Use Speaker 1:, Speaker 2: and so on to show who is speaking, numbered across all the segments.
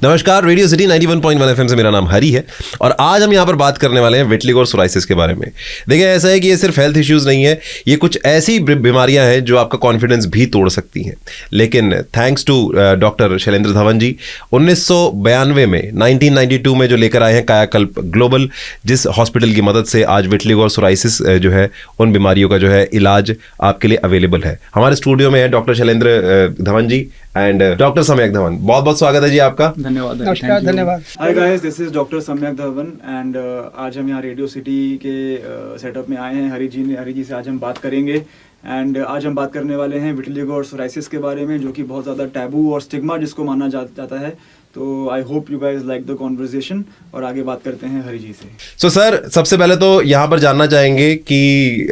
Speaker 1: नमस्कार, radio city 91.1 FM से मेरा नाम हरी है और आज हम यहाँ पर बात करने वाले हैं विटिलिगो और सोराइसिस के बारे में। देखिए, ऐसा है कि ये सिर्फ हेल्थ इश्यूज नहीं है, ये कुछ ऐसी बीमारियां हैं जो आपका कॉन्फिडेंस भी तोड़ सकती हैं। लेकिन thanks to doctor Shailendra Dhawan ji 1992 में 1992 में जो लेकर आए हैं कायाकल्प ग्लोबल, जिस हॉस्पिटल की मदद से आज विटिलिगो और सोराइसिस जो है उन बीमारियों का जो है इलाज आपके लिए अवेलेबल है। हमारे स्टूडियो में है doctor Shailendra Dhawan ji and doctor Samyak Dhawan. बहुत बहुत स्वागत है जी आपका।
Speaker 2: धन्यवाद।
Speaker 3: नमस्कार, धन्यवाद।
Speaker 2: Hi guys, this is doctor Samyak Dhawan and आज हम यहाँ रेडियो सिटी के सेटअप में आए हैं। हरी जी से आज हम बात करेंगे एंड आज हम बात करने वाले हैं विटिलिगो और सोराइसिस के बारे में, जो कि बहुत ज़्यादा टैबू और स्टिग्मा जिसको माना जाता है। तो I hope you guys like the conversation और आगे बात करते हैं हरी जी से।
Speaker 1: सो सर, सबसे पहले तो यहाँ पर जानना चाहेंगे कि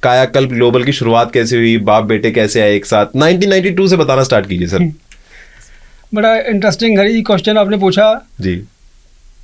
Speaker 1: कायाकल्प ग्लोबल की शुरुआत कैसे हुई, बाप बेटे कैसे आए एक साथ? 1992 से बताना स्टार्ट कीजिए सर।
Speaker 3: बड़ा इंटरेस्टिंग हरी क्वेश्चन आपने पूछा
Speaker 1: जी।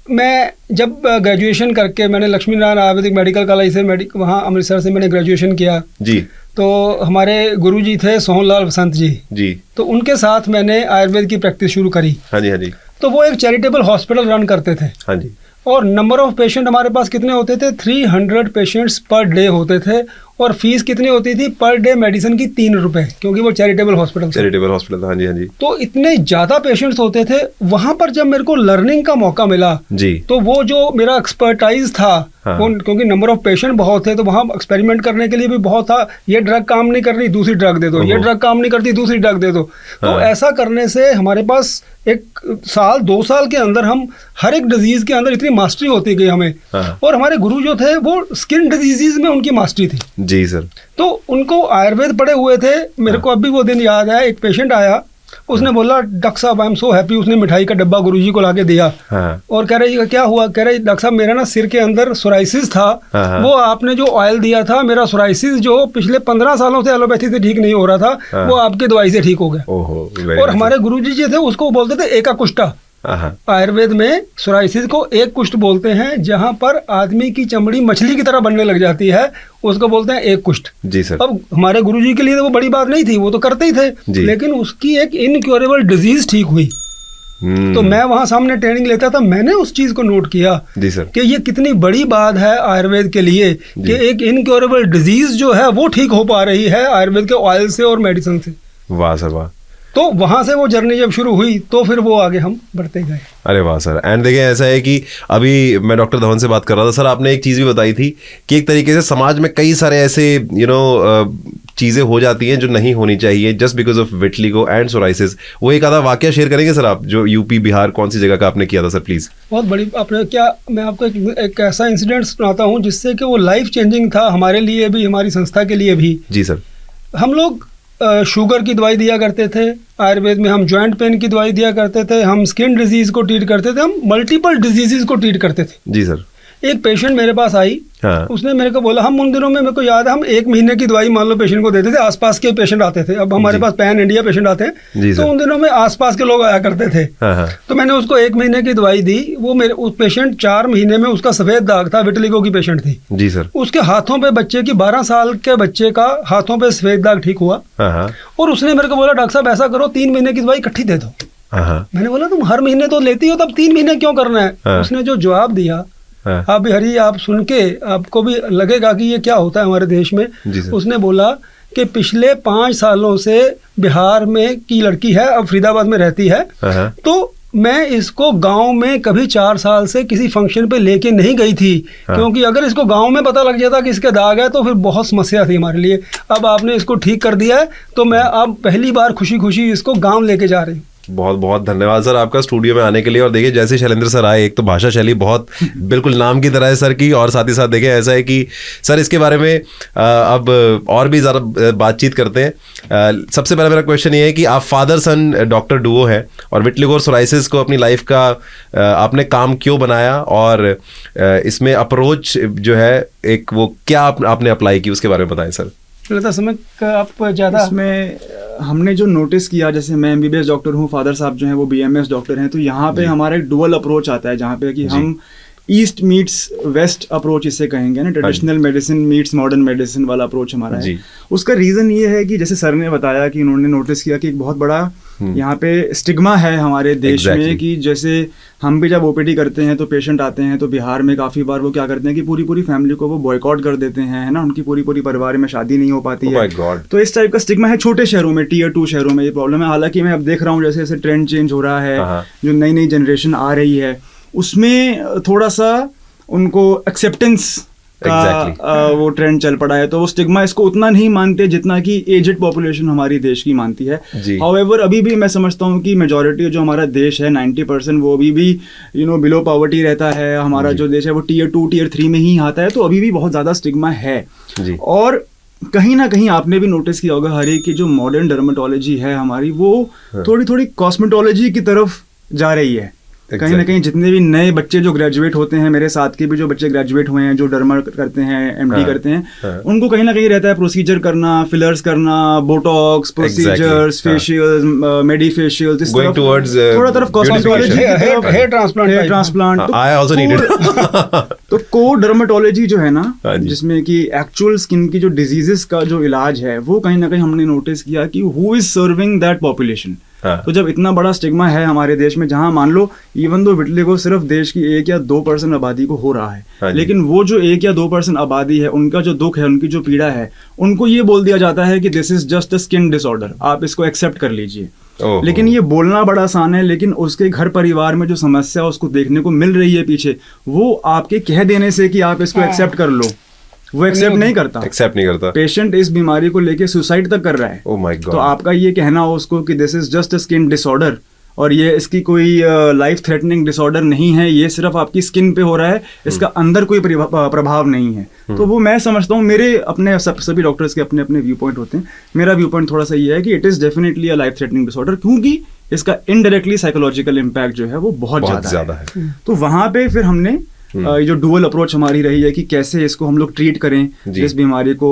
Speaker 3: मैं जब ग्रेजुएशन करके मैंने लक्ष्मी नारायण आयुर्वेदिक मेडिकल कॉलेज से वहाँ अमृतसर से मैंने ग्रेजुएशन किया
Speaker 1: जी।
Speaker 3: तो हमारे गुरुजी थे सोहनलाल बसंत जी, तो उनके साथ मैंने आयुर्वेद की प्रैक्टिस शुरू करी।
Speaker 1: हाँ जी, हाँ जी।
Speaker 3: तो वो एक चैरिटेबल हॉस्पिटल रन करते थे।
Speaker 1: हाँ जी।
Speaker 3: और नंबर ऑफ पेशेंट हमारे पास कितने होते थे? 300 पेशेंट्स पर डे होते थे। और फीस कितनी होती थी पर डे मेडिसिन की? 3 रुपए, क्योंकि वो चैरिटेबल हॉस्पिटल
Speaker 1: था। हाँ जी, हाँ जी।
Speaker 3: तो इतने ज्यादा पेशेंट्स होते थे वहां पर। जब मेरे को लर्निंग का मौका मिला
Speaker 1: जी,
Speaker 3: तो वो जो मेरा एक्सपर्टाइज था,
Speaker 1: हाँ।
Speaker 3: क्योंकि नंबर ऑफ पेशेंट बहुत थे तो वहाँ एक्सपेरिमेंट करने के लिए भी बहुत था। ये ड्रग काम नहीं कर रही, दूसरी ड्रग दे दो, ये ड्रग काम नहीं करती, दूसरी ड्रग दे दो। तो ऐसा करने से हमारे पास एक साल 2 साल के अंदर हम हर एक डिजीज के अंदर इतनी मास्टरी होती गई हमें। और हमारे गुरु जो थे वो स्किन डिजीजेज में उनकी मास्टरी थी
Speaker 1: जी सर।
Speaker 3: तो उनको आयुर्वेद पढ़े हुए थे। मेरे को अभी वो दिन याद है, एक पेशेंट आया, उसने बोला डॉक्टर साहब आई एम सो हैप्पी। उसने मिठाई का डब्बा गुरुजी को लाके दिया और कह रही क्या हुआ? कह रही डॉक्टर साहब मेरा ना सिर के अंदर सोराइसिस था, वो आपने जो ऑयल दिया था, मेरा सोराइसिस जो पिछले 15 सालों से एलोपैथी से ठीक नहीं हो रहा था वो आपकी दवाई से ठीक हो गया। और हमारे गुरुजी जो थे उसको बोलते थे एका कुष्ठा। आयुर्वेद में सोराइसिस को एक कुष्ठ बोलते हैं, जहां पर आदमी की चमड़ी मछली की तरह बनने लग जाती है, उसको बोलते हैं एक कुष्ठ जी सर। अब हमारे गुरुजी के लिए तो वो बड़ी बात नहीं थी, वो तो करते ही थे, लेकिन उसकी एक इनक्योरेबल डिजीज ठीक हुई। तो मैं वहां सामने ट्रेनिंग लेता था, मैंने उस चीज को नोट किया जी सर कि ये कितनी बड़ी बात है आयुर्वेद के लिए कि एक इनक्योरेबल डिजीज जो है वो ठीक हो पा रही है आयुर्वेद के ऑयल से और मेडिसिन से।
Speaker 1: वाह सर वाह।
Speaker 3: तो वहां से वो जर्नी जब शुरू हुई तो फिर वो आगे हम बढ़ते गए।
Speaker 1: अरे वाह सर। एंड देखिए, ऐसा है कि अभी मैं डॉक्टर धवन से बात कर रहा था सर, आपने एक चीज़ भी बताई थी कि एक तरीके से समाज में कई सारे ऐसे चीज़ें हो जाती हैं जो नहीं होनी चाहिए just because of vitiligo and psoriasis. वो एक आधा वाकया शेयर करेंगे सर आप, जो यूपी बिहार कौन सी जगह का आपने किया था सर प्लीज़?
Speaker 3: बहुत बड़ी आपने क्या, मैं आपको एक ऐसा इंसिडेंट सुनाता हूँ जिससे कि वो लाइफ चेंजिंग था हमारे लिए भी, हमारी संस्था के लिए भी। जी सर। हम लोग शुगर की दवाई दिया करते थे आयुर्वेद में, हम जॉइंट पेन की दवाई दिया करते थे, हम स्किन डिजीज को ट्रीट करते थे, हम मल्टीपल डिजीजेस को ट्रीट करते थे जी सर। एक पेशेंट मेरे पास आई, उसने मेरे को बोला, हम उन दिनों में मेरे को याद है हम 1 महीने की दवाई मान लो पेशेंट को देते थे, आसपास के पेशेंट आते थे। अब हमारे पास पैन इंडिया पेशेंट आते हैं तो उन दिनों में आसपास के लोग आया करते थे। तो मैंने उसको 1 महीने की दवाई दी। वो मेरे उस पेशेंट 4 महीने में उसका सफेद दाग था, विटिलिगो की पेशेंट थी जी सर। उसके हाथों पे, बच्चे की 12 साल के बच्चे का हाथों पे सफेद दाग ठीक हुआ। और उसने मेरे को बोला डॉक्टर साहब ऐसा करो 3 महीने की दवाई इकट्ठी दे दो। मैंने बोला तुम हर महीने तो लेती हो, तब 3 महीने क्यों करना है? उसने जो जवाब दिया आप भी हरी, आप सुन के आपको भी लगेगा कि ये क्या होता है हमारे देश में। उसने बोला कि पिछले 5 सालों से बिहार में की लड़की है, अब फरीदाबाद में रहती है, तो मैं इसको गांव में कभी 4 साल से किसी फंक्शन पे लेके नहीं गई थी, क्योंकि अगर इसको गांव में पता लग जाता कि इसके दाग है तो फिर बहुत समस्या थी हमारे लिए। अब आपने इसको ठीक कर दिया है तो मैं अब पहली बार खुशी खुशी इसको गाँव लेके जा रही हूँ।
Speaker 1: बहुत बहुत धन्यवाद सर आपका स्टूडियो में आने के लिए। और देखिए, जैसे शैलेंद्र सर आए, एक तो भाषा शैली बहुत बिल्कुल नाम की तरह है सर की, और साथ ही साथ देखें ऐसा है कि सर इसके बारे में अब और भी ज़्यादा बातचीत करते हैं। सबसे पहला मेरा क्वेश्चन ये है कि आप फादर सन डॉक्टर डुओ हैं और विटिलिगो और सोराइसिस को अपनी लाइफ का आपने काम क्यों बनाया, और इसमें अप्रोच जो है एक वो क्या आपने अप्लाई की, उसके बारे में बताएं सर।
Speaker 3: समय आप ज़्यादा
Speaker 2: इसमें हमने जो नोटिस किया, जैसे मैं MBBS डॉक्टर हूँ, फादर साहब जो हैं वो BMS डॉक्टर हैं, तो यहाँ पे हमारा एक डुअल अप्रोच आता है जहाँ पे कि हम ईस्ट मीट्स वेस्ट अप्रोच इसे कहेंगे ना, traditional medicine meets modern medicine वाला अप्रोच हमारा है। उसका रीज़न ये है कि जैसे सर ने बताया कि उन्होंने नोटिस किया कि एक बहुत बड़ा यहाँ पे स्टिग्मा है हमारे देश में कि जैसे हम भी जब ओपीडी करते हैं तो पेशेंट आते हैं तो बिहार में काफ़ी बार वो क्या करते हैं कि पूरी पूरी फैमिली को वो बॉयकॉट कर देते हैं, है ना, उनकी पूरी पूरी परिवार में शादी नहीं हो पाती है। तो इस टाइप का स्टिग्मा है छोटे शहरों में, Tier 2 शहरों में ये प्रॉब्लम है। हालांकि मैं अब देख रहा हूँ जैसे जैसे ट्रेंड चेंज हो रहा है, जो नई नई जनरेशन आ रही है उसमें थोड़ा सा उनको एक्सेप्टेंस का वो ट्रेंड चल पड़ा है, तो वो स्टिग्मा इसको उतना नहीं मानते जितना कि एजेड पॉपुलेशन हमारी देश की मानती है। हाउएवर अभी भी मैं समझता हूँ कि मेजॉरिटी जो हमारा देश है 90% वो अभी भी बिलो पॉवर्टी रहता है। हमारा जो देश है वो Tier 2 Tier 3 में ही आता है, तो अभी भी बहुत ज़्यादा स्टिग्मा है। और कहीं ना कहीं आपने भी नोटिस किया होगा हर एक की जो मॉडर्न डर्मेटोलॉजी है हमारी वो थोड़ी थोड़ी कॉस्मेटोलॉजी की तरफ जा रही है। कहीं ना कहीं जितने भी नए बच्चे जो ग्रेजुएट होते हैं, मेरे साथ के भी जो बच्चे ग्रेजुएट हुए हैं जो डर्मा करते हैं, MD करते हैं, उनको कहीं ना कहीं रहता है प्रोसीजर करना, फिलर्स करना, botox procedures, facials, medi facials, इस तरफ थोड़ा तरफ cosmetology, hair transplant.
Speaker 1: I also need it.
Speaker 2: तो कोर डर्मेटोलॉजी जो है ना, जिसमें कि एक्चुअल स्किन की जो डिजीजेस का जो इलाज है वो कहीं ना कहीं हमने नोटिस किया कि who is serving that population. तो जब इतना बड़ा स्टिग्मा है हमारे देश में, जहां मान लो इवन दो विटलिगो सिर्फ देश की 1 या 2% आबादी को हो रहा है, लेकिन वो जो 1 या 2% आबादी है उनका जो दुख है, उनकी जो पीड़ा है, उनको ये बोल दिया जाता है कि this is just a skin disorder, आप इसको एक्सेप्ट कर लीजिए। लेकिन ये बोलना बड़ा आसान है, लेकिन उसके घर परिवार में जो समस्या उसको देखने को मिल रही है पीछे, वो आपके कह देने से कि आप इसको एक्सेप्ट कर लो, वो एक्सेप्ट नहीं करता। पेशेंट इस बीमारी को लेके सुसाइड तक कर रहा है।
Speaker 1: Oh my God.
Speaker 2: तो आपका ये कहना हो उसको कि this is just a skin disorder और ये इसकी कोई लाइफ थ्रेटनिंग डिसऑर्डर नहीं है, ये सिर्फ आपकी स्किन पे हो रहा है, इसका अंदर कोई प्रभाव नहीं है। तो वो मैं समझता हूँ, मेरे अपने सभी डॉक्टर्स के अपने अपने व्यू पॉइंट होते हैं। मेरा व्यू पॉइंट थोड़ा सा ये है कि it is definitely a life threatening disorder, क्योंकि इसका इनडायरेक्टली साइकोलॉजिकल इम्पैक्ट जो है वो बहुत ज्यादा है। तो वहां पे फिर हमने ये जो डुअल अप्रोच हमारी रही है कि कैसे इसको हम लोग ट्रीट करें। इस बीमारी को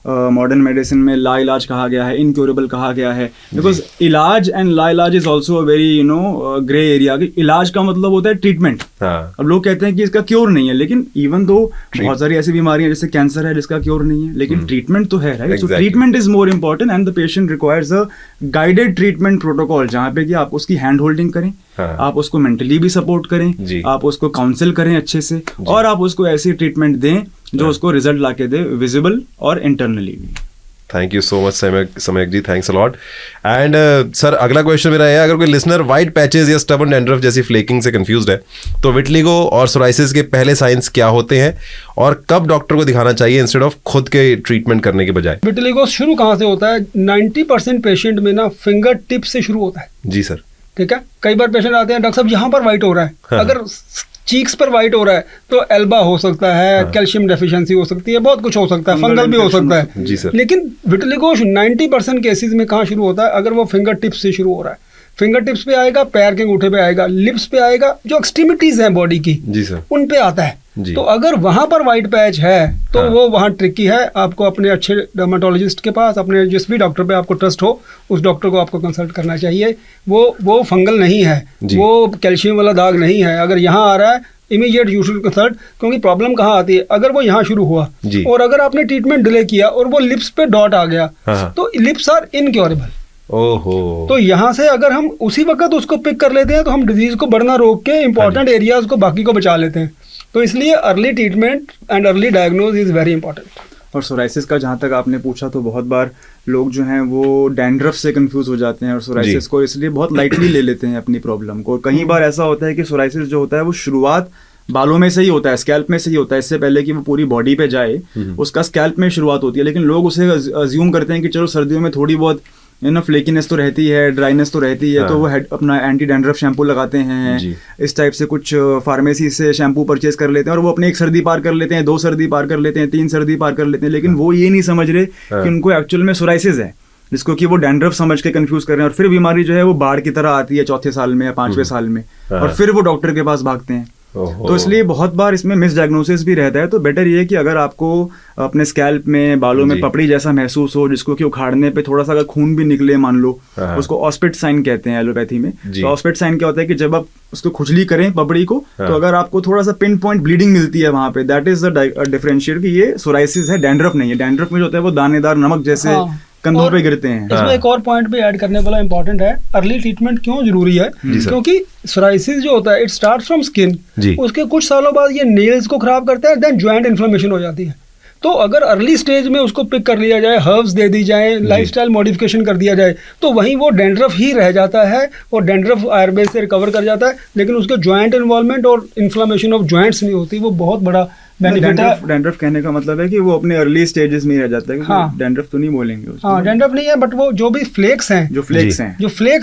Speaker 2: मॉडर्न मेडिसिन में लाइलाज कहा गया है, इनक्योरेबल कहा गया है, बिकॉज इलाज एंड लाइलाज is also a very grey area. इलाज का मतलब होता है ट्रीटमेंट। अब लोग कहते हैं कि इसका क्योर नहीं है, लेकिन इवन दो बहुत सारी ऐसी बीमारियां जैसे कैंसर है जिसका क्योर नहीं है, लेकिन ट्रीटमेंट तो है, right? So treatment is more important and the patient requires a guided treatment protocol, जहाँ पे कि आप उसकी हैंड होल्डिंग करें, आप उसको मेंटली भी सपोर्ट करें, आप उसको काउंसिल करें अच्छे से, और आप उसको ऐसी ट्रीटमेंट दें जो उसको रिजल्ट लाके दे, विजिबल और इंटरनली भी।
Speaker 1: Thank you so much Samyak ji, thanks a lot. And sir अगला क्वेश्चन मेरा है, अगर कोई लिसनर वाइट पैचेस या स्टबर्न डैंड्रफ जैसी फ्लेकिंग से कंफ्यूज्ड है तो विटलिगो और सोराइसिस के पहले साइंस क्या होते हैं और कब डॉक्टर को दिखाना चाहिए इंस्टेड ऑफ खुद के ट्रीटमेंट करने के बजाय?
Speaker 3: विटलिगो शुरू कहाँ से होता है? 90% पेशेंट में ना फिंगर टिप से शुरू होता है।
Speaker 1: जी सर।
Speaker 3: ठीक है, कई बार पेशेंट आते हैं, डॉक्टर साहब यहाँ पर वाइट हो रहा है। अगर चीक्स पर वाइट हो रहा है तो एल्बा हो सकता है, कैल्शियम डेफिशिएंसी हो सकती है, बहुत कुछ हो सकता है, फंगल भी हो सकता है।
Speaker 1: जी सर।
Speaker 3: लेकिन विटलिगो 90% केसेस में कहाँ शुरू होता है? अगर वो फिंगर टिप्स से शुरू हो रहा है, फिंगर टिप्स पे आएगा, पैर के अंगूठे पे आएगा, लिप्स पे आएगा, जो एक्सट्रीमिटीज हैं बॉडी की,
Speaker 1: जी सर,
Speaker 3: उन पे आता है। तो अगर वहां पर वाइट पैच है तो वो वहां ट्रिकी है। आपको अपने अच्छे डर्मेटोलॉजिस्ट के पास, अपने जिस भी डॉक्टर पे आपको ट्रस्ट हो, उस डॉक्टर को आपको कंसल्ट करना चाहिए। वो फंगल नहीं है, वो कैल्शियम वाला दाग नहीं है। अगर यहाँ आ रहा है इमीडिएट यू शुड कंसल्ट, क्योंकि प्रॉब्लम कहाँ आती है? अगर वो यहाँ शुरू हुआ और अगर आपने ट्रीटमेंट डिले किया और वो लिप्स पे डॉट आ गया तो लिप्स आर इनक्योरेबल।
Speaker 1: ओहो।
Speaker 3: तो यहाँ से अगर हम उसी वक्त उसको पिक कर लेते हैं तो हम डिजीज को बढ़ना रोक के इंपॉर्टेंट एरियाज को बाकी को बचा लेते हैं। तो इसलिए early treatment and early diagnose is very important.
Speaker 2: और सोराइसिस का जहाँ तक आपने पूछा तो बहुत बार लोग जो हैं वो डैंड्रफ से कंफ्यूज हो जाते हैं और सोराइसिस को इसलिए बहुत लाइटली ले लेते हैं अपनी प्रॉब्लम को। कई बार ऐसा होता है कि सोराइसिस जो होता है वो शुरुआत बालों में से ही होता है, स्कैल्प में से ही होता है, इससे पहले कि वो पूरी बॉडी पे जाए उसका स्कैल्प में शुरुआत होती है। लेकिन लोग उसे अज्यूम करते हैं कि चलो सर्दियों में थोड़ी बहुत फ्लेकीनेस तो रहती है, ड्राइनेस तो रहती है, तो वो अपना एंटी डैंड्रफ शैम्पू लगाते हैं, इस टाइप से कुछ फार्मेसी से शैम्पू परचेज कर लेते हैं और वो अपने 1 सर्दी पार कर लेते हैं, 2 सर्दी पार कर लेते हैं, 3 सर्दी पार कर लेते हैं। लेकिन वो ये नहीं समझ रहे कि उनको एक्चुअल में सोराइसिस है, जिसको कि वो डैंड्रफ समझ के कंफ्यूज कर रहे हैं। और फिर बीमारी जो है वो बाढ़ की तरह आती है 4थे साल में या 5वें साल में, और फिर वो डॉक्टर के पास भागते हैं। तो इसलिए बहुत बार इसमें मिसडायग्नोसिस भी रहता है। तो बेटर ये है कि अगर आपको अपने स्कैल्प में, बालों में पपड़ी जैसा महसूस हो, जिसको कि उखाड़ने पे थोड़ा सा अगर खून भी निकले मान लो, उसको ऑस्पिट साइन कहते हैं एलोपैथी में। तो ऑस्पिट साइन क्या होता है कि जब आप उसको खुजली करें पपड़ी को, तो अगर आपको थोड़ा सा पिन पॉइंट ब्लीडिंग मिलती है वहां पे, दैट इज द डिफरेंशिएट कि ये सोराइसिस है, डैंड्रफ नहीं है। डैंड्रफ में जो होता है वो दानेदार नमक जैसे कंधों पे गिरते हैं।
Speaker 3: इसमें एक और पॉइंट भी ऐड करने वाला इंपॉर्टेंट है, अर्ली ट्रीटमेंट क्यों जरूरी है, क्योंकि सोराइसिस जो होता है इट स्टार्ट्स फ्रॉम स्किन, उसके कुछ सालों बाद ये नेल्स को खराब करता है, देन जॉइंट इन्फ्लेमेशन हो जाती है। तो अगर अर्ली स्टेज में उसको पिक कर लिया जाए, हर्ब्स दे दी जाए, लाइफस्टाइल मॉडिफिकेशन कर दिया जाए, तो वहीं वो डैंड्रफ ही रह जाता है और डैंड्रफ आयुर्वेद से रिकवर कर जाता है, लेकिन उसके जॉइंट इन्वॉल्वमेंट और इन्फ्लेमेशन ऑफ जॉइंट्स नहीं होती। वो बहुत बड़ा
Speaker 2: डैंड्रफ कहने का मतलब है कि वो अपने अर्ली स्टेजेस में रह जाता है। हाँ, डैंड्रफ तो नहीं बोलेंगे उसको।
Speaker 3: हाँ, डैंड्रफ नहीं है, बट वो जो भी फ्लेक्स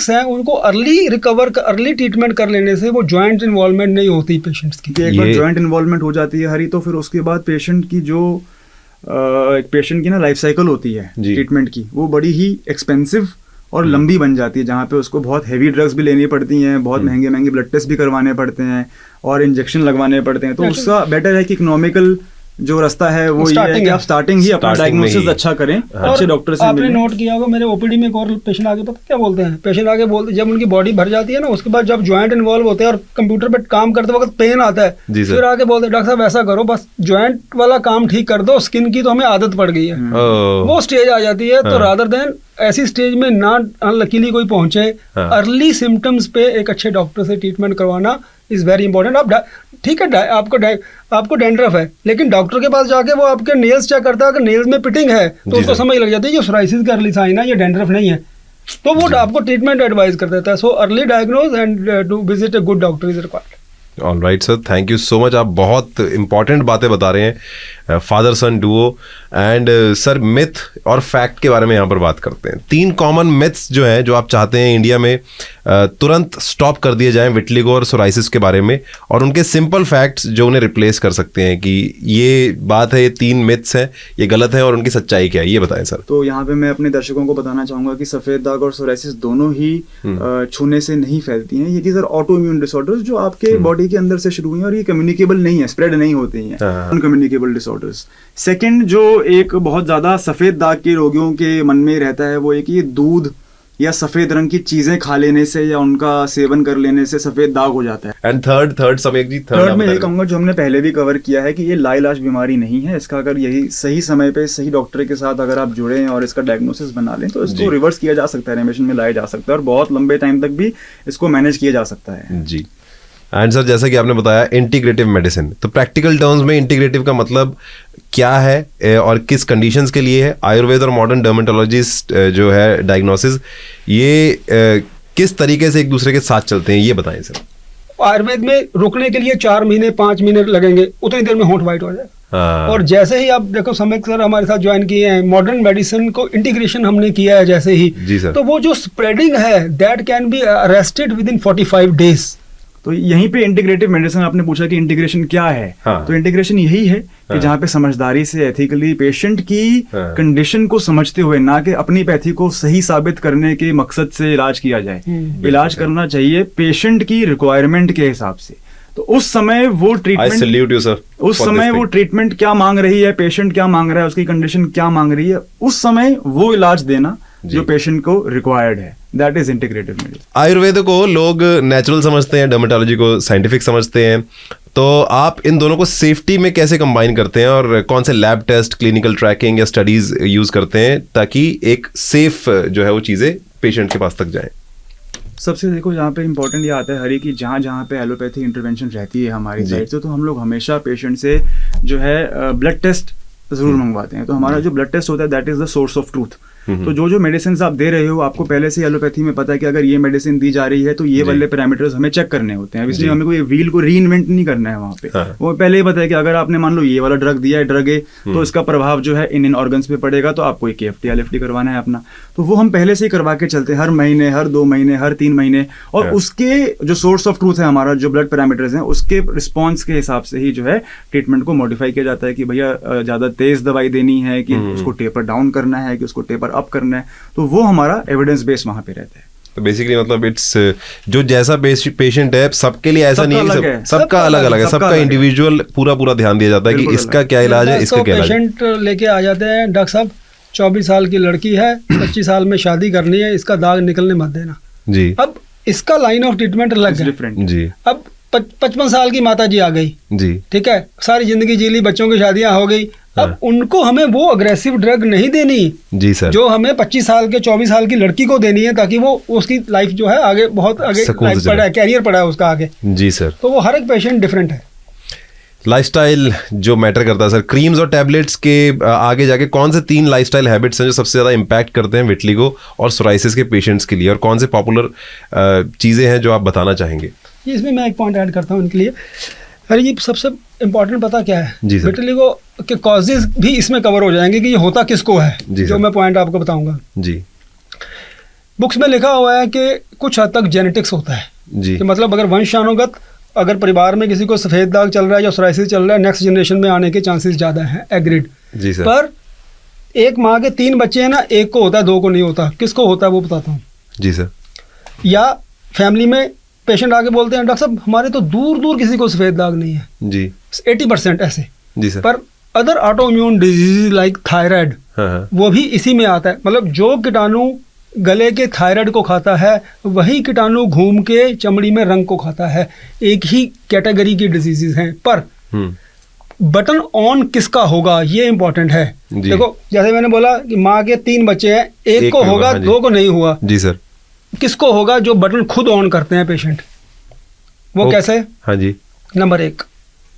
Speaker 3: हैं उनको अर्ली ट्रीटमेंट कर लेने से वो जॉइंट इन्वॉल्वमेंट नहीं होती पेशेंट्स की।
Speaker 2: एक बार जॉइंट इन्वॉल्वमेंट हो जाती है हरी, तो फिर उसके बाद पेशेंट की जो पेशेंट की ना लाइफ साइकिल होती है ट्रीटमेंट की, वो बड़ी ही एक्सपेंसिव और लंबी बन जाती है, जहाँ पे उसको बहुत हैवी ड्रग्स भी लेनी पड़ती हैं, बहुत महंगे ब्लड टेस्ट भी करवाने पड़ते हैं और इंजेक्शन लगवाने पड़ते हैं। तो उसका बेटर है कि इकोनॉमिकल जो रास्ता है वो ये है कि आप स्टार्टिंग ही अपना डायग्नोसिस अच्छा करें, अच्छे डॉक्टर से
Speaker 3: आपने नोट किया होगा मेरे ओपीडी में एक और पेशेंट आगे पता क्या बोलते हैं, पेशेंट आगे बोलते जब उनकी बॉडी भर जाती है ना, उसके बाद जब जॉइंट इन्वॉल्व होते हैं और कंप्यूटर पे काम करते वक्त पेन आता है, फिर आगे बोलते हैं डॉक्टर साहब ऐसा करो बस जॉइंट वाला काम ठीक कर दो, स्किन की तो हमें आदत पड़ गई है। वो स्टेज आ जाती है। तो रादर देन ऐसी स्टेज में ना अनलकीली कोई पहुंचे, अर्ली सिम्टम्स पे एक अच्छे डॉक्टर से ट्रीटमेंट करवाना इज वेरी इंपॉर्टेंट। आप ठीक है, आपको डैंड्रफ है, लेकिन डॉक्टर के पास जाके वो आपके नेल्स चेक करता है, अगर नेल्स में पिटिंग है तो उसको समझ लग जाती है ये सोराइसिस का अर्ली साइन है, ये डैंड्रफ नहीं है, तो वो आपको ट्रीटमेंट एडवाइस कर देता है। So early diagnose and to visit a good doctor is required.
Speaker 1: Alright sir, thank you so much. आप बहुत इंपॉर्टेंट बातें बता रहे हैं, father son duo. And sir, myth और फैक्ट के बारे में यहाँ पर बात करते हैं। 3 कॉमन मिथ्स जो हैं, जो आप चाहते हैं इंडिया में तुरंत स्टॉप कर दिए जाएं विटिलिगो और सोराइसिस के बारे में, और उनके सिंपल फैक्ट्स जो उन्हें रिप्लेस कर सकते हैं कि ये बात है, ये 3 मिथ्स हैं, ये गलत है, और उनकी सच्चाई क्या है, ये बताएं सर।
Speaker 2: तो यहाँ पे मैं अपने दर्शकों को बताना चाहूंगा कि सफेद दाग और सोराइसिस दोनों ही छूने से नहीं फैलती हैं। ये चीज ऑटो इम्यून डिसऑर्डर्स जो आपके बॉडी के अंदर से शुरू हुई हैं, और ये कम्युनिकेबल नहीं है, स्प्रेड नहीं होती हैं, अनकम्युनिकेबल डिसऑर्डर्स। सेकंड, जो एक बहुत ज्यादा सफेद दाग के रोगियों के मन में रहता है, वो एक ये दूध या सफेद रंग की चीजें खा लेने से या उनका सेवन कर लेने से सफेद दाग हो जाता है।
Speaker 1: एंड थर्ड सम्यक जी,
Speaker 2: थर्ड में ये कहूंगा जो हमने पहले भी कवर किया है कि ये लाइलाज बीमारी नहीं है। इसका अगर यही सही समय पे सही डॉक्टर के साथ अगर आप जुड़े और इसका डायग्नोसिस बना लें तो इसको रिवर्स किया जा सकता है, रेमिशन में लाया जा सकता है, और बहुत लंबे टाइम तक भी इसको मैनेज किया जा सकता है
Speaker 1: जी। एंड सर, जैसा कि आपने बताया इंटीग्रेटिव मेडिसिन, तो प्रैक्टिकल टर्म्स में इंटीग्रेटिव का मतलब क्या है और किस कंडीशंस के लिए है? आयुर्वेद और मॉडर्न डर्मेटोलॉजिस्ट जो है डायग्नोसिस, ये किस तरीके से एक दूसरे के साथ चलते हैं, ये बताएं सर।
Speaker 3: आयुर्वेद में रुकने के लिए 4 महीने 5 महीने लगेंगे, उतनी देर में होंठ वाइट हो जाएगा। और जैसे ही आप देखो, सम्यक सर हमारे साथ ज्वाइन किए हैं, मॉडर्न मेडिसिन को इंटीग्रेशन हमने किया है जैसे ही
Speaker 1: जी सर,
Speaker 3: तो वो जो स्प्रेडिंग है that can be arrested with in 45 days.
Speaker 2: तो यहीं पे इंटीग्रेटिव मेडिसिन, आपने पूछा कि इंटीग्रेशन क्या है। तो इंटीग्रेशन यही है कि जहाँ पे समझदारी से एथिकली पेशेंट की कंडीशन को समझते हुए, ना कि अपनी पैथी को सही साबित करने के मकसद से इलाज किया जाए। इलाज करना चाहिए पेशेंट की रिक्वायरमेंट के हिसाब से। तो उस समय वो ट्रीटमेंट, उस समय वो ट्रीटमेंट क्या मांग रही है, पेशेंट क्या मांग रहा है, उसकी कंडीशन क्या मांग रही है, उस समय वो इलाज देना जो पेशेंट को रिक्वायर्ड है, that is integrative medicine.
Speaker 1: Ayurveda को लोग नेचुरल समझते हैं, डर्मेटोलॉजी को साइंटिफिक समझते हैं, तो आप इन दोनों को सेफ्टी में कैसे कंबाइन करते हैं और कौन से लैब टेस्ट, क्लिनिकल ट्रैकिंग या स्टडीज यूज करते हैं ताकि एक सेफ जो है वो चीजें पेशेंट के पास तक जाएं?
Speaker 2: सबसे देखो, जहाँ पे इंपॉर्टेंट ये आता है हरी की, जहाँ जहाँ पे एलोपैथी इंटरवेंशन रहती है हमारी साइड से, तो हम लोग हमेशा पेशेंट से जो है ब्लड टेस्ट जरूर मंगवाते हैं। तो हमारा जो ब्लड टेस्ट होता है that is the source of truth. तो जो मेडिसिन आप दे रहे हो, आपको पहले से एलोपैथी में पता है कि अगर ये मेडिसिन दी जा रही है तो ये वाले पैरामीटर्स हमें चेक करने होते हैं। इसलिए हमें कोई व्हील को री इन्वेंट नहीं करना है वहाँ पे। वो पहले ही पता है कि अगर आपने मान लो ये वाला ड्रग दिया है, ड्रग ए, तो इसका प्रभाव जो है इन ऑर्गन्स पे पड़ेगा, तो आपको एक KFT LFT करवाना है अपना। तो वो हम पहले से ही करवा के चलते हैं, हर महीने, हर 2 महीने, हर 3 महीने। और उसके जो सोर्स ऑफ ट्रूथ है हमारा, जो ब्लड पैरामीटर्स हैं, उसके रिस्पॉन्स के हिसाब से ही जो है ट्रीटमेंट को मॉडिफाई किया जाता है कि भैया ज्यादा तेज दवाई देनी है, कि उसको टेपर डाउन करना है, कि उसको टेपर अप करना है। तो वो हमारा एविडेंस बेस वहां पे रहता है।
Speaker 1: तो बेसिकली मतलब इट्स जो जैसा पेशेंट है सबके लिए ऐसा नहीं है कि सबका अलग अलग है, सबका इंडिविजुअल पूरा ध्यान दिया जाता है कि इसका क्या इलाज है, इसका क्या इलाज है।
Speaker 3: पेशेंट लेके आ जाते हैं, डॉक्टर साहब 24 साल की लड़की है, 25 साल में शादी करनी है, इसका दाग निकलने मत देना जी। अब इसका लाइन ऑफ ट्रीटमेंट अलग है जी। अब 55 साल की माता जी आ गई जी, ठीक है, सारी जिंदगी जी ली, बच्चों की शादियां हो गई, अब उनको हमें वो अग्रेसिव ड्रग नहीं देनी जी सर, जो हमें 25 साल के 24 साल की लड़की को देनी है, ताकि वो उसकी लाइफ जो है आगे बहुत आगे लाइफ पड़ा है, कैरियर पड़ा है उसका आगे जी सर। तो वो हर एक पेशेंट डिफरेंट है।
Speaker 1: लाइफस्टाइल जो मैटर करता है सर, क्रीम्स और टैबलेट्स के आगे जाके कौन से 3 लाइफस्टाइल हैबिट्स हैं जो सबसे ज़्यादा इम्पैक्ट करते हैं विटिलिगो और सोराइसिस के पेशेंट्स के लिए, और कौन से पॉपुलर चीज़ें हैं जो आप बताना चाहेंगे?
Speaker 3: इसमें मैं एक पॉइंट ऐड करता हूँ इनके लिए। अरे ये सबसे इम्पोर्टेंट पता क्या है, विटिलिगो के कॉजेज भी इसमें कवर हो जाएंगे कि ये होता किसको है, जो मैं पॉइंट आपको बताऊंगा जी। बुक्स में लिखा हुआ है कि कुछ हद तक जेनेटिक्स होता है जी, कि मतलब अगर वंशानुगत अगर परिवार में किसी को सफ़ेद दाग चल रहा है या सोराइसिस चल रहा है, नेक्स्ट जनरेशन में आने के चांसेस ज़्यादा हैं, एग्रीड जी सर। पर एक माँ के 3 बच्चे हैं ना, एक को होता है 2 को नहीं होता, किसको होता है वो बताता हूँ जी सर। या फैमिली में पेशेंट आके बोलते हैं, डॉक्टर साहब हमारे तो दूर दूर किसी को सफ़ेद दाग नहीं है जी, 80% ऐसे जी सर। पर other auto immune disease like thyroid वो भी इसी में आता है, मतलब जो कीटाणु गले के थायराइड को खाता है वही कीटाणु घूम के चमड़ी में रंग को खाता है, एक ही कैटेगरी की डिजीजेज हैं। पर बटन ऑन किसका होगा ये इंपॉर्टेंट है। देखो जैसे मैंने बोला कि माँ के 3 बच्चे हैं, एक को होगा 2 को नहीं हुआ जी सर। किसको होगा? जो बटन खुद ऑन करते हैं पेशेंट, वो कैसे? हाँ जी। Number 1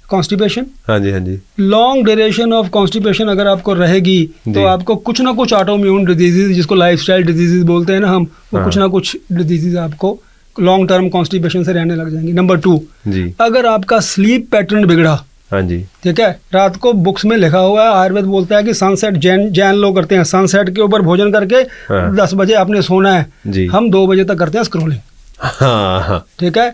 Speaker 3: constipation. हाँ जी हाँ जी। लॉन्ग ड्यूरेशन ऑफ कॉन्स्टिपेशन अगर आपको रहेगी तो आपको कुछ ना कुछ ऑटोइम्यून डिजीजेज, जिसको लाइफस्टाइल डिजीजेज बोलते हैं ना हम, वो कुछ ना कुछ डिजीजेज आपको लॉन्ग टर्म कॉन्स्टिपेशन से रहने लग जाएंगी। नंबर 2 जी, अगर आपका स्लीप पैटर्न बिगड़ा, हाँ जी ठीक है, रात को बुक्स में लिखा हुआ है, आयुर्वेद बोलता है कि सनसेट जैन लोग करते हैं, सनसेट के ऊपर भोजन करके 10 बजे आपने सोना है जी, हम 2 बजे तक करते हैं स्क्रोलिंग। हाँ ठीक है,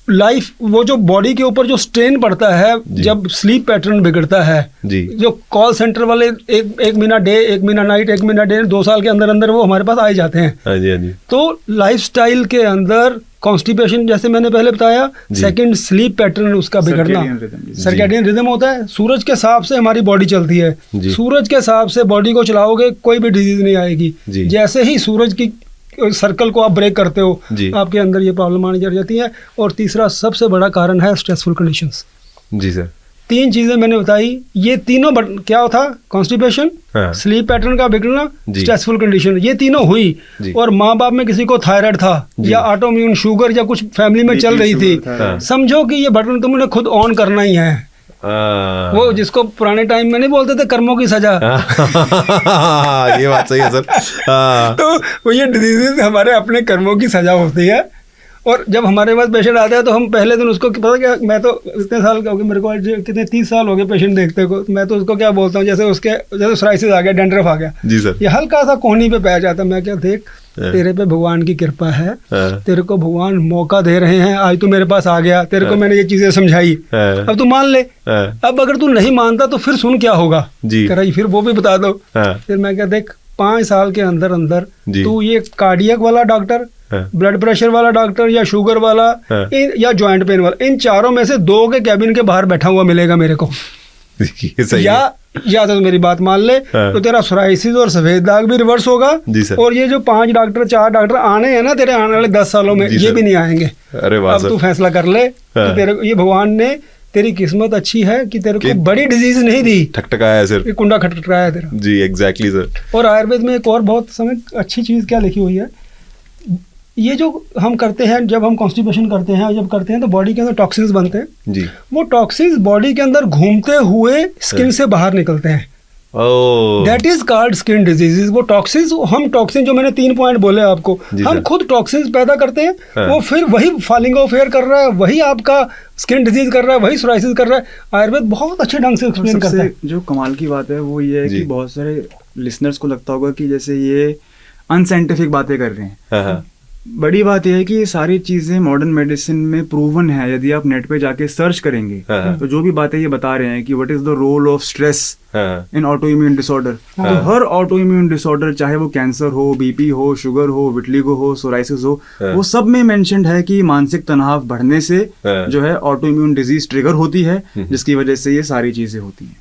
Speaker 3: लाइफ वो जो बॉडी के ऊपर जो स्ट्रेन पड़ता है जब स्लीप पैटर्न बिगड़ता है जी, जो कॉल सेंटर वाले एक महीना डे, 1 महीना नाइट, 1 महीना डे, 2 साल के अंदर अंदर वो हमारे पास आ जाते हैं। हाँ जी हाँ जी। तो लाइफस्टाइल के अंदर कॉन्स्टिपेशन जैसे मैंने पहले बताया, सेकंड स्लीप पैटर्न उसका बिगड़ना, सर्कैडियन रिदम होता है, सूरज के हिसाब से हमारी बॉडी चलती है, सूरज के हिसाब से बॉडी को चलाओगे कोई भी डिजीज नहीं आएगी। जैसे ही सूरज की सर्कल को आप ब्रेक करते हो आपके अंदर ये प्रॉब्लम आने लग जाती है। और तीसरा सबसे बड़ा कारण है स्ट्रेसफुल कंडीशंस जी सर। 3 चीजें मैंने बताई, ये तीनों क्या था? कॉन्स्टिपेशन, स्लीप पैटर्न का बिगड़ना, स्ट्रेसफुल कंडीशन, ये तीनों हुई। और माँ बाप में किसी को थायराइड था या ऑटोइम्यून शुगर या कुछ फैमिली में चल रही थी, समझो कि ये बटन तुमने खुद ऑन करना ही है। वो जिसको पुराने टाइम में नहीं बोलते थे कर्मों की सजा ये बात सही है सर। तो वो ये डिजीजेज हमारे अपने कर्मों की सजा होती है। और जब हमारे पास पेशेंट आता है तो हम पहले दिन उसको पता क्या, मैं तो इतने साल का हो गया मेरे को, कितने 30 साल हो गए पेशेंट देखते को, मैं तो उसको क्या बोलता हूँ, जैसे सोराइसिस आ गया, डेंड्रफ आ गया जी सर, ये हल्का सा कोहनी पे पै जाता है, मैं क्या देख तेरे पे भगवान की कृपा है, तेरे को भगवान मौका दे रहे हैं, आज तू मेरे पास आ गया, तेरे को मैंने ये चीजें समझाई, अब तू मान ले। अब अगर तू नहीं मानता तो फिर सुन क्या होगा जी, फिर वो भी बता दो। फिर मैं क्या देख 5 साल के अंदर अंदर तू ये कार्डियक वाला डॉक्टर, ब्लड प्रेशर वाला डॉक्टर या शुगर वाला या जॉइंट पेन वाला, इन चारों में से 2 के कैबिन के बाहर बैठा हुआ मिलेगा मेरे को। या तो मेरी बात मान ले तो तेरा सोराइसिस और सफेद दाग भी रिवर्स होगा, और ये जो 5 डॉक्टर 4 डॉक्टर आने हैं ना तेरे आने वाले 10 सालों में, ये भी नहीं आएंगे। अरे वाह, अब तू फैसला कर ले कि तेरे ये भगवान ने तेरी किस्मत अच्छी है कि तेरे को बड़ी डिजीज नहीं दी, ठकठकाया है सिर्फ, कुंडा खटखटाया है तेरा जी। Exactly sir. और आयुर्वेद में एक और बहुत समय अच्छी चीज क्या लिखी हुई है, ये जो हम करते हैं, जब हम कॉन्स्टिपेशन करते हैं, जब करते हैं तो बॉडी के अंदर टॉक्सिन्स बनते हैं जी, वो टॉक्सिन्स बॉडी के अंदर घूमते हुए स्किन से बाहर निकलते हैं, that is called skin diseases. वो टॉक्सिन्स, हम टॉक्सिन जो मैंने 3 पॉइंट बोले आपको, हम खुद टॉक्सिन्स पैदा करते हैं, वो फिर वही फॉलिंग ऑफ हेयर कर रहा है, वही आपका स्किन डिजीज कर रहा है, वही सोराइसिस कर रहा है। आयुर्वेद बहुत अच्छे ढंग से एक्सप्लेन करता है।
Speaker 2: जो कमाल की बात है वो ये है कि बहुत सारे लिसनर्स को लगता होगा कि जैसे ये अनसाइंटिफिक बातें कर रहे हैं, बड़ी बात यह है कि ये सारी चीजें मॉडर्न मेडिसिन में प्रूवन है। यदि आप नेट पे जाके सर्च करेंगे तो जो भी बातें ये बता रहे हैं कि what is the role of stress in auto immune disorder, तो हर ऑटो इम्यून डिसऑर्डर, चाहे वो कैंसर हो, बीपी हो, शुगर हो, विटलिगो हो, सोराइसिस हो, वो सब में मेंशन्ड है कि मानसिक तनाव बढ़ने से जो है ऑटो इम्यून डिजीज ट्रिगर होती है, जिसकी वजह से ये सारी चीजें होती हैं।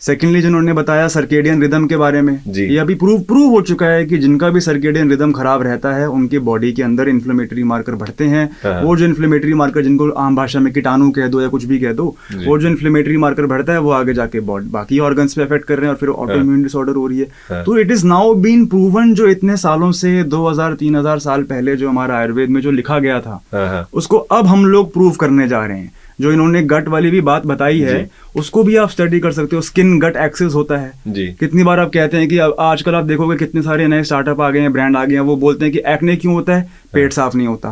Speaker 2: सेकेंडली जिन्होंने बताया सर्केडियन रिदम के बारे में, ये अभी प्रूव हो चुका है कि जिनका भी सर्केडियन रिदम खराब रहता है उनके बॉडी के अंदर इन्फ्लेमेटरी मार्कर बढ़ते हैं। वो जो इन्फ्लेमेटरी मार्कर, जिनको आम भाषा में कीटाणु कह दो या कुछ भी कह दो, वो जो इन्फ्लेमेटरी मार्कर बढ़ता है वो आगे जाके बाकी ऑर्गन्स पे अफेक्ट कर रहे हैं और फिर ऑटो इम्यून डिसऑर्डर हो रही है। तो it is now been proven, जो इतने सालों से 2000-3000 साल पहले जो हमारा आयुर्वेद में जो लिखा गया था उसको अब हम लोग प्रूव करने जा रहे हैं। जो इन्होंने गट वाली भी बात बताई है उसको भी आप स्टडी कर सकते हो। स्किन गट एक्सिस होता है जी। कितनी बार आप कहते हैं कि आजकल आप देखोगे कितने सारे नए स्टार्टअप आ गए हैं, ब्रांड आ गए हैं, वो बोलते हैं कि एक्ने क्यों होता है, पेट साफ नहीं होता।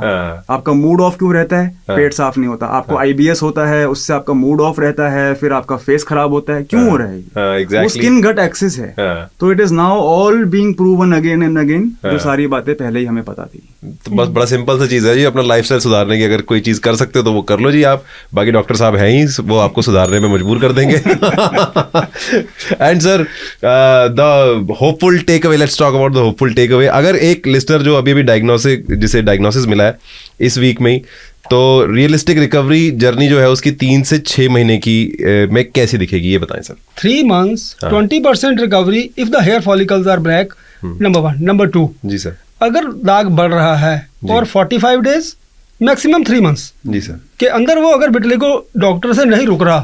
Speaker 2: आपका मूड ऑफ क्यों रहता है, पेट साफ नहीं होता। आपको आईबीएस होता है, उससे आपका मूड ऑफ रहता है, फिर आपका फेस खराब होता है, क्यों हो रहा है? वो स्किन गट एक्सिस है। तो it is now all being proven again and again, जो सारी बातें पहले ही हमें पता थी।
Speaker 1: तो बस बड़ा सिंपल सा चीज है जी, अपना लाइफस्टाइल सुधारने की अगर कोई चीज कर सकते हो तो वो कर लो जी आप। बाकी डॉक्टर साहब हैं ही, वो आपको सुधारने में मजबूर कर देंगे। And sir, the hopeful take away, let's talk about the hopeful take away. अगर एक लिस्टर जो अभी जिसे डायग्नोसिस मिला है इस वीक में ही, तो रियलिस्टिक रिकवरी जर्नी जो है उसकी 3 से 6 महीने की में कैसी दिखेगी, ये बताएं sir.
Speaker 3: 3 months 20% recovery if the hair follicles are black, number 1। Number 2 जी सर, अगर दाग बढ़ रहा है और 45 days मैक्सिमम 3 months
Speaker 1: जी सर
Speaker 3: के अंदर वो अगर विटलिगो डॉक्टर से नहीं रुक रहा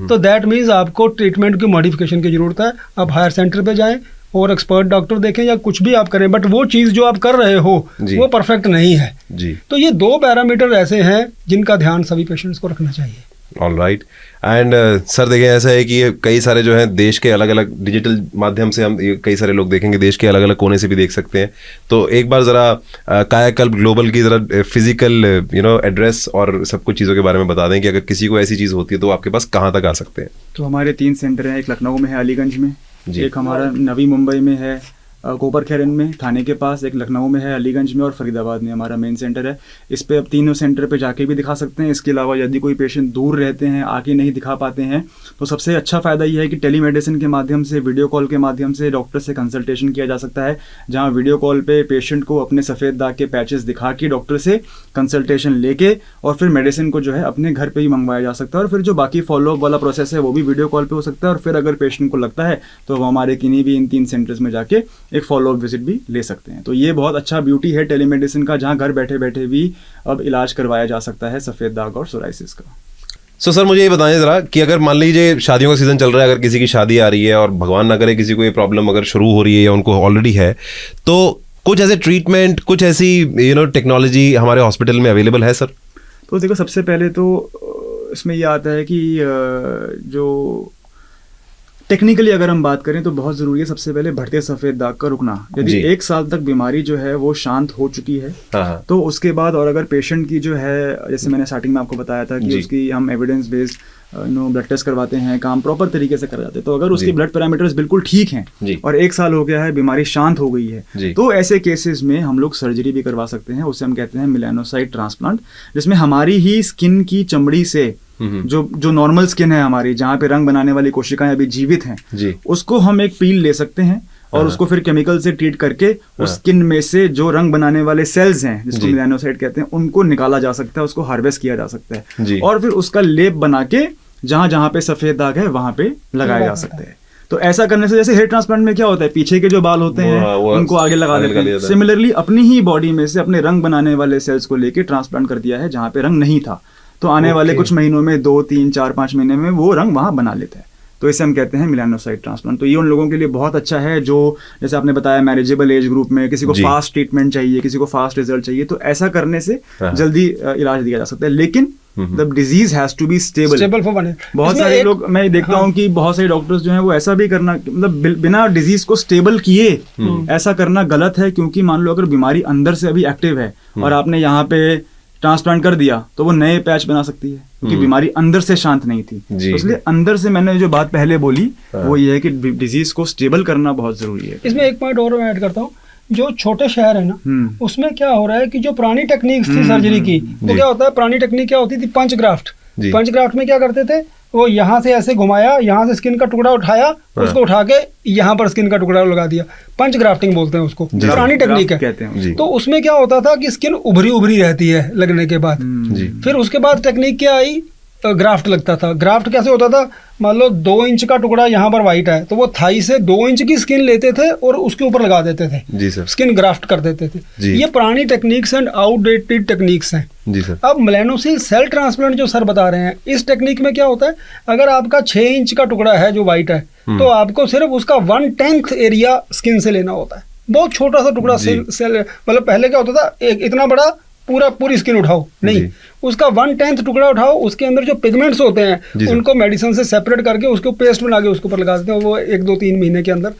Speaker 3: तो दैट मीन्स आपको ट्रीटमेंट की मॉडिफिकेशन की जरूरत है। आप हायर सेंटर पे जाएं और एक्सपर्ट डॉक्टर देखें या कुछ भी आप करें, बट वो चीज़ जो आप कर रहे हो वो परफेक्ट नहीं है जी। तो ये 2 पैरामीटर ऐसे हैं जिनका ध्यान सभी पेशेंट्स को रखना चाहिए।
Speaker 1: All right. एंड सर देखिए, ऐसा है कि कई सारे जो हैं देश के अलग अलग डिजिटल माध्यम से हम कई सारे लोग देखेंगे, देश के अलग अलग कोने से भी देख सकते हैं। तो एक बार ज़रा कायाकल्प ग्लोबल की ज़रा फिजिकल एड्रेस और सब कुछ चीज़ों के बारे में बता दें कि अगर किसी को ऐसी चीज़ होती है तो आपके पास कहाँ तक आ सकते हैं।
Speaker 2: तो हमारे 3 सेंटर हैं, एक लखनऊ में है, अलीगंज में, एक हमारा नवी मुंबई में है कोपर खैरन में थाने के पास, एक लखनऊ में है, अलीगंज में, और फरीदाबाद में हमारा मेन सेंटर है। इस पे अब तीनों सेंटर पे जाके भी दिखा सकते हैं। इसके अलावा यदि कोई पेशेंट दूर रहते हैं, आके नहीं दिखा पाते हैं, तो सबसे अच्छा फ़ायदा ये है कि टेलीमेडिसिन के माध्यम से, वीडियो कॉल के माध्यम से डॉक्टर से कंसल्टेशन किया जा सकता है, जहाँ वीडियो कॉल पे पेशेंट को अपने सफ़ेद दाग के पैचेस दिखा के डॉक्टर से कंसल्टेशन लेके और फिर मेडिसिन को जो है अपने घर पर ही मंगवाया जा सकता है। और फिर जो बाकी फॉलोअप वाला प्रोसेस है वो भी वीडियो कॉल पर हो सकता है। और फिर अगर पेशेंट को लगता है तो वो हमारे किन्हीं भी इन 3 सेंटर्स में जाके एक फॉलोअप विजिट भी ले सकते हैं। तो ये बहुत अच्छा ब्यूटी है टेलीमेडिसिन का, जहां घर बैठे बैठे भी अब इलाज करवाया जा सकता है सफेद दाग और सोराइसिस का।
Speaker 1: सर मुझे ये बताएं जरा कि अगर मान लीजिए शादियों का सीजन चल रहा है, अगर किसी की शादी आ रही है और भगवान ना करे किसी को ये प्रॉब्लम अगर शुरू हो रही है या उनको ऑलरेडी है, तो कुछ ऐसे ट्रीटमेंट, कुछ ऐसी टेक्नोलॉजी हमारे हॉस्पिटल में अवेलेबल है सर?
Speaker 2: तो देखो, सबसे पहले तो इसमें ये आता है कि जो टेक्निकली अगर हम बात करें तो बहुत ज़रूरी है सबसे पहले बढ़ते सफ़ेद दाग का रुकना। यदि 1 साल तक बीमारी जो है वो शांत हो चुकी है तो उसके बाद, और अगर पेशेंट की जो है, जैसे मैंने स्टार्टिंग में आपको बताया था कि उसकी हम एविडेंस बेस्ड ब्लड टेस्ट करवाते हैं, काम प्रॉपर तरीके से कर जाते हैं, तो अगर उसकी ब्लड पैरामीटर्स बिल्कुल ठीक हैं और 1 साल हो गया है, बीमारी शांत हो गई है, तो ऐसे केसेस में हम लोग सर्जरी भी करवा सकते हैं। उसे हम कहते हैं मेलानोसाइट ट्रांसप्लांट, जिसमें हमारी ही स्किन की चमड़ी से जो नॉर्मल स्किन है हमारी, जहाँ पे रंग बनाने वाली कोशिकाएं अभी जीवित हैं, उसको हम एक पील ले सकते हैं और उसको फिर केमिकल से ट्रीट करके उस स्किन में से जो रंग बनाने वाले सेल्स हैं, जिसको मेलानोसाइट कहते हैं, उनको निकाला जा सकता है, उसको हार्वेस्ट किया जा सकता है और फिर उसका लेप बना के जहां जहां पे सफेद दाग है वहां पे लगाया जा सकता है। तो ऐसा करने से, जैसे हेयर ट्रांसप्लांट में क्या होता है, पीछे के जो बाल होते हैं उनको आगे लगा देते हैं, सिमिलरली अपनी ही बॉडी में से अपने रंग बनाने वाले सेल्स को लेके ट्रांसप्लांट कर दिया है जहां पे रंग नहीं था, तो आने वाले कुछ महीनों में 2, 3, 4, 5 महीने में वो रंग वहां बना लेता है। तो इसे हम कहते हैं मेलानोसाइट ट्रांसप्लांट। तो ये उन लोगों के लिए बहुत अच्छा है जो, जैसे आपने बताया, मैनेजेबल एज ग्रुप में किसी को फास्ट ट्रीटमेंट चाहिए, किसी को फास्ट रिजल्ट चाहिए, तो ऐसा करने से जल्दी इलाज दिया जा सकता है। लेकिन the disease has to be stable for 1 year. बहुत सारे लोग, मैं देखता हूँ कि बहुत सारे डॉक्टर्स जो हैं वो ऐसा भी करना, मतलब बिना डिजीज को स्टेबल किए ऐसा करना गलत है, क्योंकि मान लो अगर बीमारी अंदर से अभी एक्टिव है और आपने यहाँ पे ट्रांसप्लांट कर दिया तो वो नए पैच बना सकती है, क्योंकि बीमारी अंदर से शांत नहीं थी। तो इसलिए अंदर से मैंने जो बात पहले बोली वो ये है कि डिजीज को स्टेबल करना बहुत जरूरी है।
Speaker 3: इसमें एक पॉइंट और मैं ऐड करता हूँ, जो छोटे शहर है ना, उसमें क्या हो रहा है कि जो पुरानी टेक्निक्स थी सर्जरी की, वो क्या होता है, पुरानी टेक्निक क्या होती थी, पंच ग्राफ्ट। पंच ग्राफ्ट में क्या करते थे, वो यहाँ से ऐसे घुमाया, यहाँ से स्किन का टुकड़ा उठाया, उसको उठा के यहाँ पर स्किन का टुकड़ा लगा दिया। पंच ग्राफ्टिंग बोलते हैं उसको, पुरानी टेक्निक है। तो उसमें क्या होता था कि स्किन उभरी उभरी रहती है लगने के बाद। फिर उसके बाद टेक्निक क्या आई, ग्राफ्ट लगता था। ग्राफ्ट कैसे होता था, मान लो 2 इंच का टुकड़ा यहाँ पर वाइट है, तो वो थाई से 2 इंच की स्किन लेते थे और उसके ऊपर लगा देते थे।
Speaker 1: जी सर।
Speaker 3: स्किन ग्राफ्ट कर देते थे। ये पुरानी टेक्निक्स एंड आउटडेटेड टेक्निक्स हैं।
Speaker 1: जी सर।
Speaker 3: अब मेलानोसिल सेल ट्रांसप्लांट जो सर बता रहे हैं, इस टेक्निक में क्या होता है, अगर आपका 6 इंच का टुकड़ा है जो वाइट है, तो आपको सिर्फ उसका 1/10 एरिया स्किन से लेना होता है। बहुत छोटा सा टुकड़ा सेल, मतलब पहले क्या होता था, एक इतना बड़ा पूरी स्किन उठाओ, नहीं, उसका 1/10 टुकड़ा उठाओ, उसके अंदर जो पिगमेंट्स होते हैं उनको मेडिसिन से सेपरेट करके उसको पेस्ट बना के उसके ऊपर लगा देते हैं, वो 1-2-3 महीने के अंदर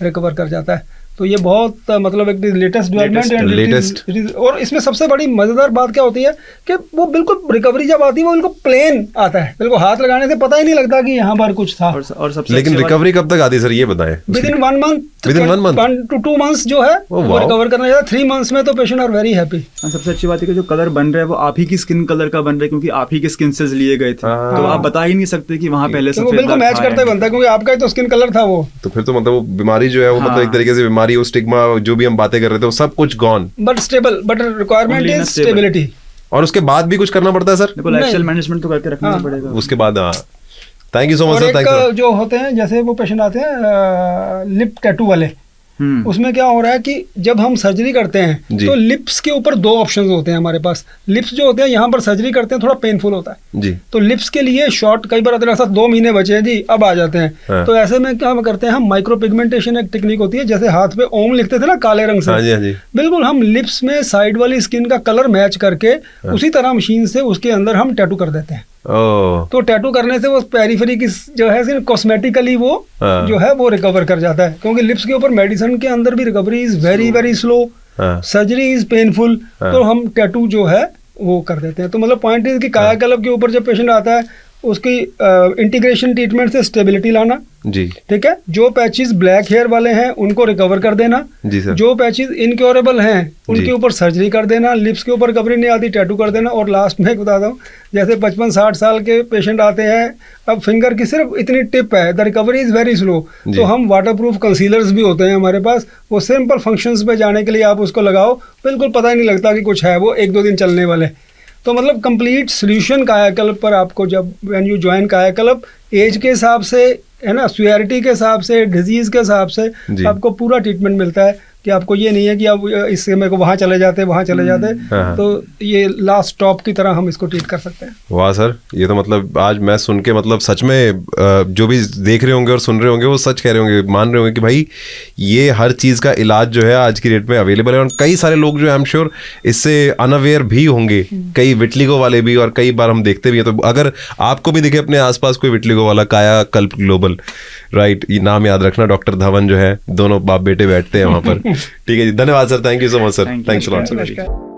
Speaker 3: रिकवर कर जाता है। तो ये बहुत मतलब एक लेटेस्ट डेवलपमेंट। और इसमें सबसे बड़ी मजेदार बात क्या होती है कि वो बिल्कुल रिकवरी जब आती है वो बिल्कुल प्लेन आता है, बिल्कुल हाथ लगाने से पता ही नहीं लगता कि यहाँ पर कुछ था। और सबसे
Speaker 1: लेकिन रिकवरी कब तक आती है सर, ये बताएं।
Speaker 3: विदिन 1 मंथ, 1 to 2 मंथ्स जो है वो रिकवर करना चाहिए। 3 मंथ्स में तो पेशेंट आर वेरी हैप्पी।
Speaker 2: सबसे अच्छी बात है कि जो कलर बन रहा है वो आप ही की स्किन कलर का बन रहा है, क्योंकि आप ही के स्किन सेल्स लिए गए थे, तो आप बता ही नहीं सकते कि वहाँ पहले से
Speaker 3: बिल्कुल मैच करते ही बनता है, क्योंकि आपका ही तो स्किन कलर था वो।
Speaker 1: तो फिर तो मतलब वो बीमारी जो है वो मतलब एक तरीके से बीमारी, वो स्टिग्मा जो भी हम बातें कर रहे थे वो सब कुछ gone,
Speaker 3: but stable, but requirement is stability.
Speaker 1: और उसके बाद भी कुछ करना पड़ता है सर,
Speaker 2: लाइफस्टाइल मैनेजमेंट तो करके रखना पड़ेगा उसके बाद।
Speaker 1: Thank you so much sir.
Speaker 3: और जो होते हैं, जैसे वो पेशेंट आते हैं लिप टैटू वाले, उसमें क्या हो रहा है कि जब हम सर्जरी करते हैं तो लिप्स के ऊपर 2 ऑप्शंस होते हैं हमारे पास। लिप्स जो होते हैं, यहाँ पर सर्जरी करते हैं थोड़ा पेनफुल होता है जी, तो लिप्स के लिए शॉर्ट, कई बार ऐसा 2 महीने बचे हैं जी, अब आ जाते हैं। हाँ। तो ऐसे में क्या करते हैं हम, माइक्रो पिगमेंटेशन एक टेक्निक होती है, जैसे हाथ पे ओम लिखते थे ना काले रंग से। हाँ जी, हाँ जी। बिल्कुल हम लिप्स में साइड वाली स्किन का कलर मैच करके उसी तरह मशीन से उसके अंदर हम टैटू कर देते हैं। तो टैटू करने से वो पेरिफेरी की जो है कॉस्मेटिकली वो जो है वो रिकवर कर जाता है, क्योंकि लिप्स के ऊपर मेडिसिन के अंदर भी recovery is very slow, surgery is painful, तो हम टैटू जो है वो कर देते हैं। तो मतलब पॉइंट इज कि कायाकल्प के ऊपर जब पेशेंट आता है उसकी इंटीग्रेशन ट्रीटमेंट से स्टेबिलिटी लाना जी, ठीक है। जो पैचेस ब्लैक हेयर वाले हैं उनको रिकवर कर देना जी सर। जो पैचेस इनक्योरेबल हैं उनके ऊपर सर्जरी कर देना, लिप्स के ऊपर रिकवरी नहीं आती टैटू कर देना। और लास्ट में बताता हूँ, जैसे 55-60 साल के पेशेंट आते हैं, अब फिंगर की सिर्फ इतनी टिप है, the recovery is very slow, तो हम वाटरप्रूफ कंसीलर्स भी होते हैं हमारे पास, वो सिंपल फंक्शंस पे जाने के लिए आप उसको लगाओ, बिल्कुल पता ही नहीं लगता कि कुछ है, वो 1-2 दिन चलने वाले। तो मतलब कंप्लीट सोल्यूशन कायाकल्प पर आपको जब व्हेन यू ज्वाइन कायाकल्प, एज के हिसाब से है ना, सीवियरिटी के हिसाब से, डिजीज के हिसाब से आपको पूरा ट्रीटमेंट मिलता है कि आपको ये नहीं है कि आप इससे मेरे को वहाँ चले जाते तो ये लास्ट स्टॉप की तरह हम इसको ट्रीट कर सकते हैं।
Speaker 1: वाह सर, ये तो मतलब आज मैं सुन के मतलब सच में जो भी देख रहे होंगे और सुन रहे होंगे वो सच कह रहे होंगे, मान रहे होंगे कि भाई ये हर चीज़ का इलाज जो है आज की डेट में अवेलेबल है। और कई सारे लोग जो है आई एम श्योर इससे अनअवेयर भी होंगे, कई विटलिगो वाले भी, और कई बार हम देखते भी हैं। तो अगर आपको भी दिखे अपने आसपास कोई विटलिगो वाला, कायाकल्प ग्लोबल, राइट, ये नाम याद रखना, डॉक्टर धवन जो है, दोनों बाप बेटे बैठते हैं वहाँ पर। ठीक है जी, धन्यवाद sir, thank you so much sir, thanks a lot sir.